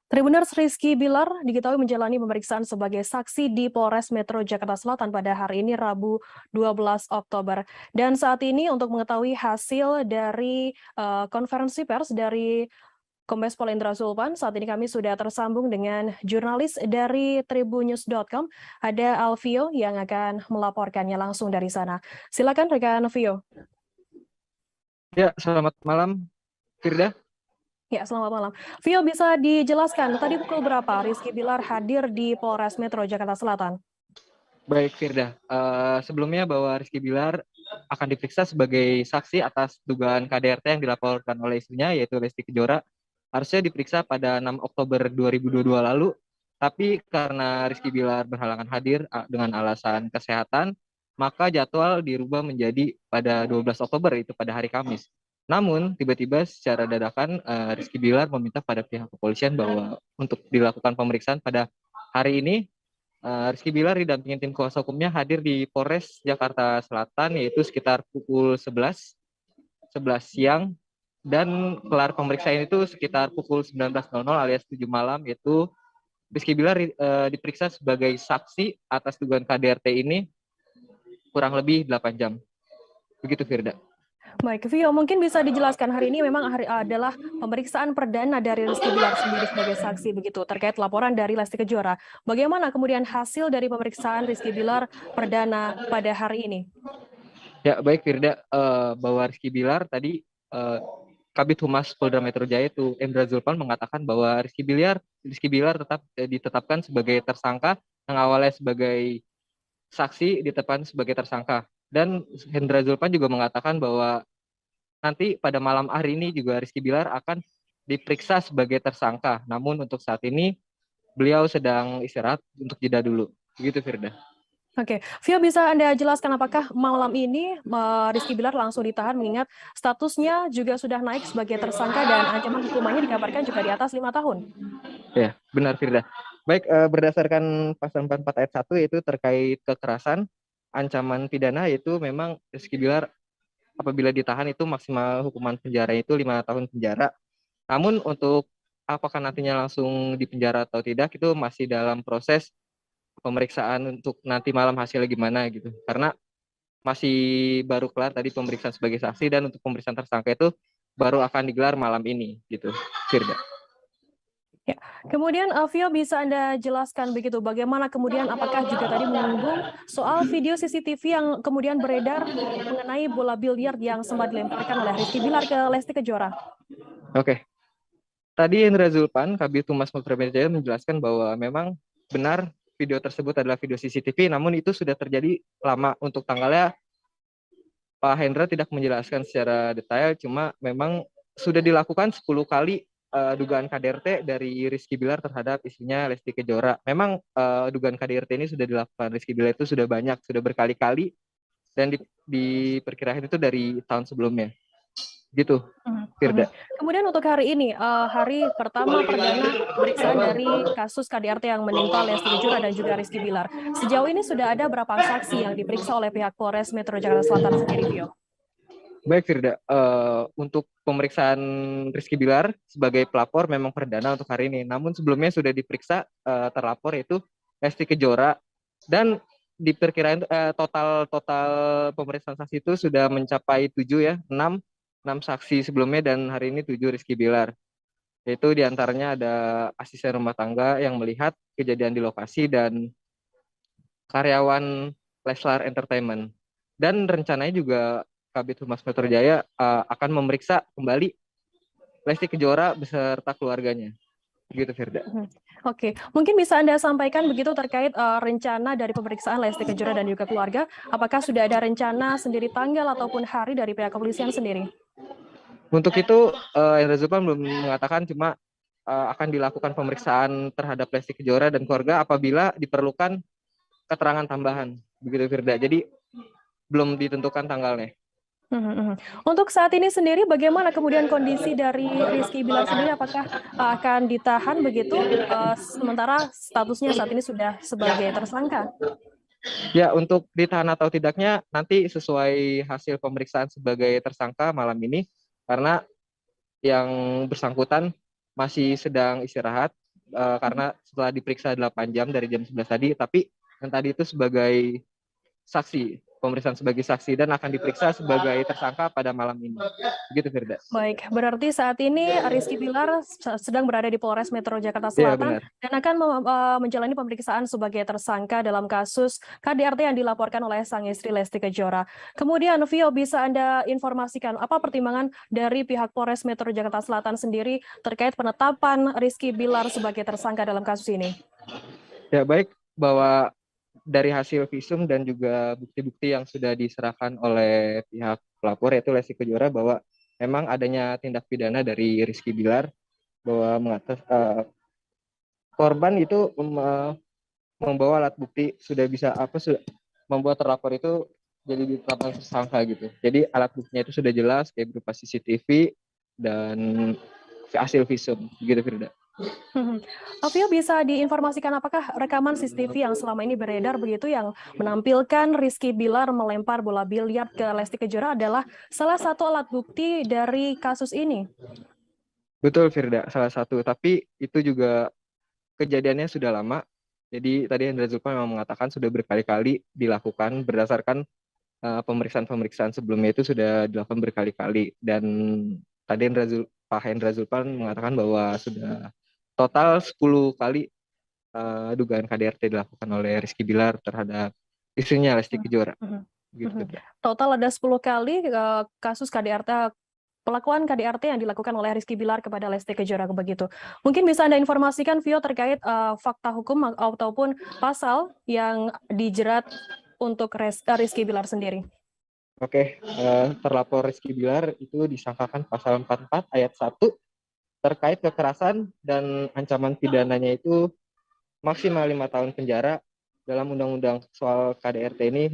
Tribuners Rizky Bilar diketahui menjalani pemeriksaan sebagai saksi di Polres Metro Jakarta Selatan pada hari ini Rabu 12 Oktober. Dan saat ini untuk mengetahui hasil dari konferensi pers dari Kombes Pol Indra Zulpan, saat ini kami sudah tersambung dengan jurnalis dari tribunnews.com, ada Alvio yang akan melaporkannya langsung dari sana. Silakan rekan Alvio. Ya, selamat malam, Firda. Ya, selamat malam. Vio, bisa dijelaskan tadi pukul berapa Rizky Bilar hadir di Polres Metro Jakarta Selatan? Baik, Firda. Sebelumnya bahwa Rizky Bilar akan diperiksa sebagai saksi atas dugaan KDRT yang dilaporkan oleh istrinya, yaitu Lesti Kejora. Harusnya diperiksa pada 6 Oktober 2022 lalu, tapi karena Rizky Bilar berhalangan hadir dengan alasan kesehatan, maka jadwal dirubah menjadi pada 12 Oktober, itu pada hari Kamis. Namun, tiba-tiba secara dadakan Rizky Bilar meminta pada pihak kepolisian bahwa untuk dilakukan pemeriksaan pada hari ini, Rizky Bilar didampingi tim kuasa hukumnya hadir di Polres Jakarta Selatan, yaitu sekitar pukul 11 siang, dan kelar pemeriksaan itu sekitar pukul 19.00 alias 7 malam, yaitu Rizky Bilar diperiksa sebagai saksi atas dugaan KDRT ini kurang lebih 8 jam. Begitu, Firda. Baik, Vio, mungkin bisa dijelaskan hari ini memang adalah pemeriksaan perdana dari Rizky Bilar sendiri sebagai saksi begitu terkait laporan dari Lesti Kejora. Bagaimana kemudian hasil dari pemeriksaan Rizky Bilar perdana pada hari ini? Ya, baik, Firda. Bahwa Rizky Bilar tadi, Kabid Humas Polda Metro Jaya itu Indra Zulpan mengatakan bahwa Rizky Bilar tetap ditetapkan sebagai tersangka, yang awalnya sebagai saksi ditetapkan sebagai tersangka. Dan Hendra Zulpan juga mengatakan bahwa nanti pada malam hari ini juga Rizky Bilar akan diperiksa sebagai tersangka. Namun untuk saat ini beliau sedang istirahat untuk jeda dulu. Begitu, Firda. Oke, Vio, bisa Anda jelaskan apakah malam ini Rizky Bilar langsung ditahan mengingat statusnya juga sudah naik sebagai tersangka dan ancaman hukumannya dikabarkan juga di atas 5 tahun? Ya, benar, Firda. Baik, berdasarkan pasal 44 ayat 1 yaitu terkait kekerasan, ancaman pidana yaitu memang Rizky Bilar apabila ditahan itu maksimal hukuman penjara itu 5 tahun penjara. Namun untuk apakah nantinya langsung dipenjara atau tidak itu masih dalam proses pemeriksaan untuk nanti malam hasilnya gimana gitu. Karena masih baru kelar tadi pemeriksaan sebagai saksi, dan untuk pemeriksaan tersangka itu baru akan digelar malam ini gitu, Firda. Ya. Kemudian Vio, bisa Anda jelaskan begitu bagaimana kemudian apakah juga tadi menyinggung soal video CCTV yang kemudian beredar mengenai bola biliar yang sempat dilemparkan oleh Rizky Bilar ke Lesti Kejora? Oke. Tadi Indra Zulpan, Kabid Humas Polda Metro Jaya menjelaskan bahwa memang benar video tersebut adalah video CCTV, namun itu sudah terjadi lama. Untuk tanggalnya Pak Hendra tidak menjelaskan secara detail, cuma memang sudah dilakukan 10 kali dugaan KDRT dari Rizky Bilar terhadap istrinya Lesti Kejora. Memang dugaan KDRT ini sudah dilakukan Rizky Bilar itu sudah banyak, sudah berkali-kali, dan diperkirakan itu dari tahun sebelumnya. Gitu, Mhm, mhm. Firda. Kemudian untuk hari ini, hari pertama perdana pemeriksaan dari kasus KDRT yang menimpa Lesti Kejora dan juga Rizky Bilar. Sejauh ini sudah ada berapa saksi yang diperiksa oleh pihak Polres Metro Jakarta Selatan sendiri, Vio? Baik, Firda. Untuk pemeriksaan Rizky Bilar sebagai pelapor memang perdana untuk hari ini. Namun sebelumnya sudah diperiksa terlapor yaitu Lesti Kejora, dan diperkirakan total pemeriksaan saksi itu sudah mencapai 7 ya, 6 saksi sebelumnya, dan hari ini 7 Rizky Bilar. Yaitu diantaranya ada asisten rumah tangga yang melihat kejadian di lokasi dan karyawan Leslar Entertainment. Dan rencananya juga Kabid Humas Metro Jaya akan memeriksa kembali Lesti Kejora beserta keluarganya. Begitu, Firda. Mhm. Oke, mungkin bisa Anda sampaikan begitu terkait rencana dari pemeriksaan Lesti Kejora dan juga keluarga. Apakah sudah ada rencana sendiri tanggal ataupun hari dari pihak kepolisian sendiri? Untuk itu, Indra Zulpan belum mengatakan, cuma akan dilakukan pemeriksaan terhadap Lesti Kejora dan keluarga apabila diperlukan keterangan tambahan. Begitu, Firda. Jadi belum ditentukan tanggalnya. Mhm, mhm. Untuk saat ini sendiri, bagaimana kemudian kondisi dari Rizky Bilar sendiri? Apakah akan ditahan begitu, sementara statusnya saat ini sudah sebagai tersangka? Ya, untuk ditahan atau tidaknya nanti sesuai hasil pemeriksaan sebagai tersangka malam ini, karena yang bersangkutan masih sedang istirahat. karena setelah diperiksa 8 jam dari jam 11 tadi, tapi yang tadi itu sebagai saksi, pemeriksaan sebagai saksi dan akan diperiksa sebagai tersangka pada malam ini. Begitu Firda. Baik, berarti saat ini Rizky Bilar sedang berada di Polres Metro Jakarta Iya Selatan benar. dan akan menjalani pemeriksaan sebagai tersangka dalam kasus KDRT yang dilaporkan oleh sang istri Lesti Kejora. Kemudian, Vio, bisa Anda informasikan apa pertimbangan dari pihak Polres Metro Jakarta Selatan sendiri terkait penetapan Rizky Bilar sebagai tersangka dalam kasus ini? Ya baik, bahwa dari hasil visum dan juga bukti-bukti yang sudah diserahkan oleh pihak pelapor yaitu Lesti Kejora bahwa memang adanya tindak pidana dari Rizky Bilar bahwa korban itu membawa alat bukti sudah bisa sudah membuat terlapor itu jadi ditetapkan tersangka gitu. Jadi alat buktinya itu sudah jelas kayak berupa CCTV dan hasil visum gitu Firda. Vio, bisa diinformasikan apakah rekaman CCTV yang selama ini beredar begitu yang menampilkan Rizky Bilar melempar bola biliar ke Lesti Kejora adalah salah satu alat bukti dari kasus ini? Betul Firda, salah satu. Tapi itu juga kejadiannya sudah lama. Jadi tadi Hendra Zulpan memang mengatakan sudah berkali-kali dilakukan berdasarkan pemeriksaan-pemeriksaan sebelumnya itu sudah dilakukan berkali-kali. Dan tadi Pak Hendra Zulpan mengatakan bahwa sudah total 10 kali dugaan KDRT dilakukan oleh Rizky Bilar terhadap istrinya Lesti Kejora. Mhm. Gitu, Mhm. Firda. Total ada 10 kali kasus KDRT, pelakuan KDRT yang dilakukan oleh Rizky Bilar kepada Lesti Kejora begitu. Mungkin bisa Anda informasikan, Vio, terkait fakta hukum ataupun pasal yang dijerat untuk Rizky Bilar sendiri. Oke, terlapor Rizky Bilar itu disangkakan pasal 44 ayat 1 terkait kekerasan dan ancaman pidananya itu maksimal 5 tahun penjara dalam undang-undang soal KDRT ini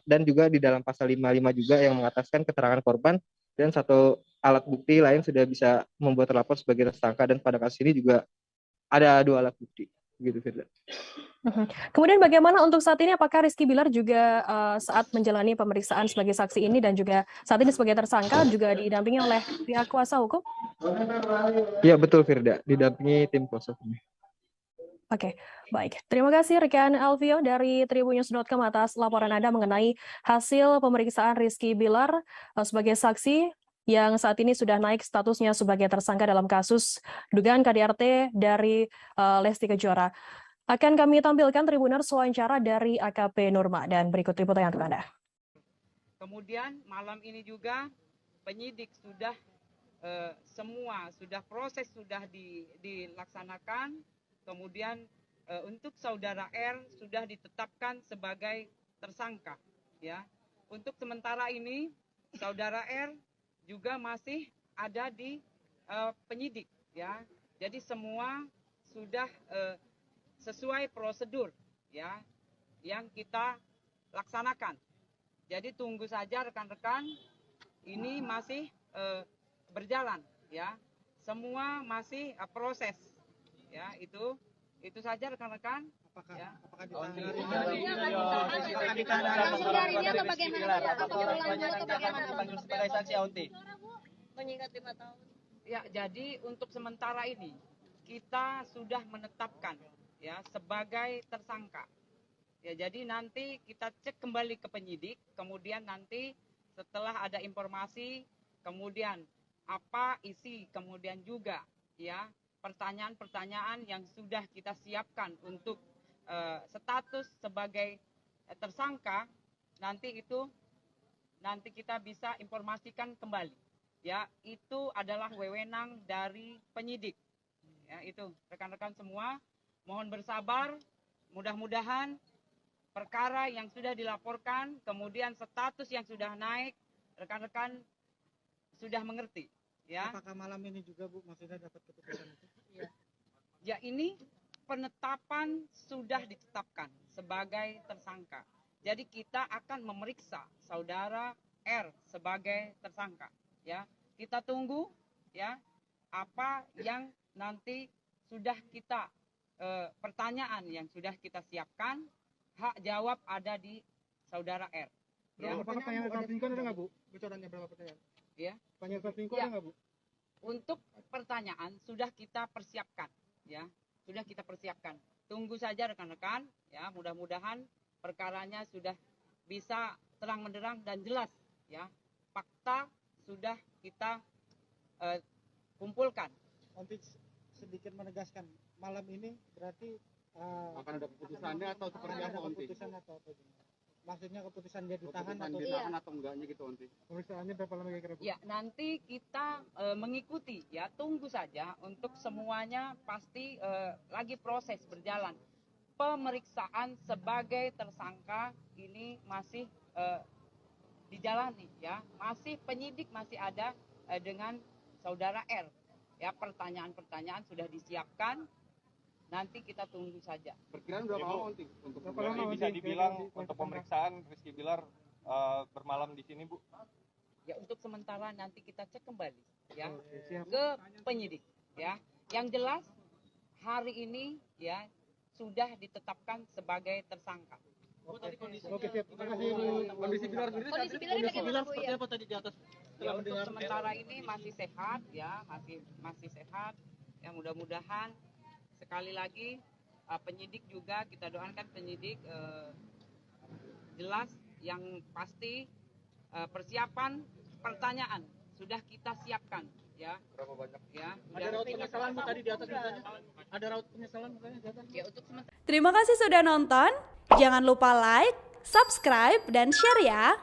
dan juga di dalam pasal 55 juga yang mengataskan keterangan korban dan satu alat bukti lain sudah bisa membuat terlapor sebagai tersangka dan pada kasus ini juga ada 2 alat bukti gitu Firda. Kemudian bagaimana untuk saat ini, apakah Rizky Bilar juga saat menjalani pemeriksaan sebagai saksi ini dan juga saat ini sebagai tersangka juga didampingi oleh pihak kuasa hukum? Iya betul Firda, didampingi tim kuasa hukum. Oke, baik. Terima kasih rekan Alvio dari tribunnews.com atas laporan Anda mengenai hasil pemeriksaan Rizky Bilar sebagai saksi yang saat ini sudah naik statusnya sebagai tersangka dalam kasus dugaan KDRT dari Lesti Kejora. Akan kami tampilkan Tribuners wawancara dari AKP Nurma dan berikut liputannya untuk Anda. Kemudian malam ini juga penyidik sudah semua proses sudah dilaksanakan. Kemudian untuk saudara R sudah ditetapkan sebagai tersangka, ya. Untuk sementara ini saudara R juga masih ada di penyidik, ya. Jadi semua sudah sesuai prosedur, ya, yang kita laksanakan. Jadi tunggu saja rekan-rekan, ini masih berjalan, ya. Semua masih proses, ya. Itu saja rekan-rekan. Apakah ya, jadi untuk sementara ini kita sudah menetapkan, ya, sebagai tersangka. Ya, jadi nanti kita cek kembali ke penyidik, kemudian nanti setelah ada informasi, kemudian apa isi, kemudian juga, ya, pertanyaan-pertanyaan yang sudah kita siapkan untuk status sebagai tersangka, nanti kita bisa informasikan kembali, ya. Itu adalah wewenang dari penyidik, ya. Itu rekan-rekan semua, mohon bersabar, mudah-mudahan perkara yang sudah dilaporkan, kemudian status yang sudah naik, rekan-rekan sudah mengerti, ya. Apakah malam ini juga Bu maksudnya dapat keputusan itu? Ya. Ya, ini penetapan sudah ditetapkan sebagai tersangka. Jadi kita akan memeriksa saudara R sebagai tersangka, ya. Kita tunggu, ya, apa yang nanti sudah kita pertanyaan yang sudah kita siapkan, hak jawab ada di saudara R. Ya. Apakah pertanyaan selingkuh ada nggak Bu? Bocorannya berapa pertanyaan? Ya. Pertanyaan selingkuh ya. ada nggak Bu? Untuk pertanyaan sudah kita persiapkan, ya. sudah kita persiapkan. Tunggu saja rekan-rekan, ya mudah-mudahan perkaranya sudah bisa terang menderang dan jelas, ya fakta sudah kita kumpulkan. Nanti sedikit menegaskan, malam ini berarti akan ada keputusannya atau seperti apa, Onti? keputusan atau apa? Maksudnya keputusan dia ditahan Keputusan atau ditahan atau enggaknya gitu, Onti? pemeriksaannya berapa lama kira-kira, Bu? Ya, nanti kita mengikuti, ya tunggu saja untuk semuanya pasti lagi proses berjalan. Pemeriksaan sebagai tersangka ini masih dijalani, ya masih penyidik masih ada dengan saudara R. Ya pertanyaan-pertanyaan sudah disiapkan. Nanti kita tunggu saja. Perkiraan berapa lama, Onti? Untuk Berapa lama, Jadi bisa Onti, dibilang kira-kira untuk di- pemeriksaan Rizky Bilar bermalam di sini, Bu? Ya untuk sementara nanti kita cek kembali, ya Oke, siap. ke penyidik, ya. Yang jelas hari ini ya sudah ditetapkan sebagai tersangka. Oke, siap. Terima kasih, Bu. Kondisi Bilar sendiri saat ini, Kondisi Bilar seperti apa tadi di atas? Ya, untuk sementara ini masih sehat, ya masih sehat. Ya mudah-mudahan sekali lagi penyidik juga kita doakan penyidik jelas yang pasti persiapan pertanyaan sudah kita siapkan, ya. Berapa banyak? Ya. Ada raut penyesalan, Bu, tadi di atas katanya? Ada raut penyesalan katanya di atas? Ya untuk sementara Terima kasih sudah nonton. Jangan lupa like, subscribe, dan share ya.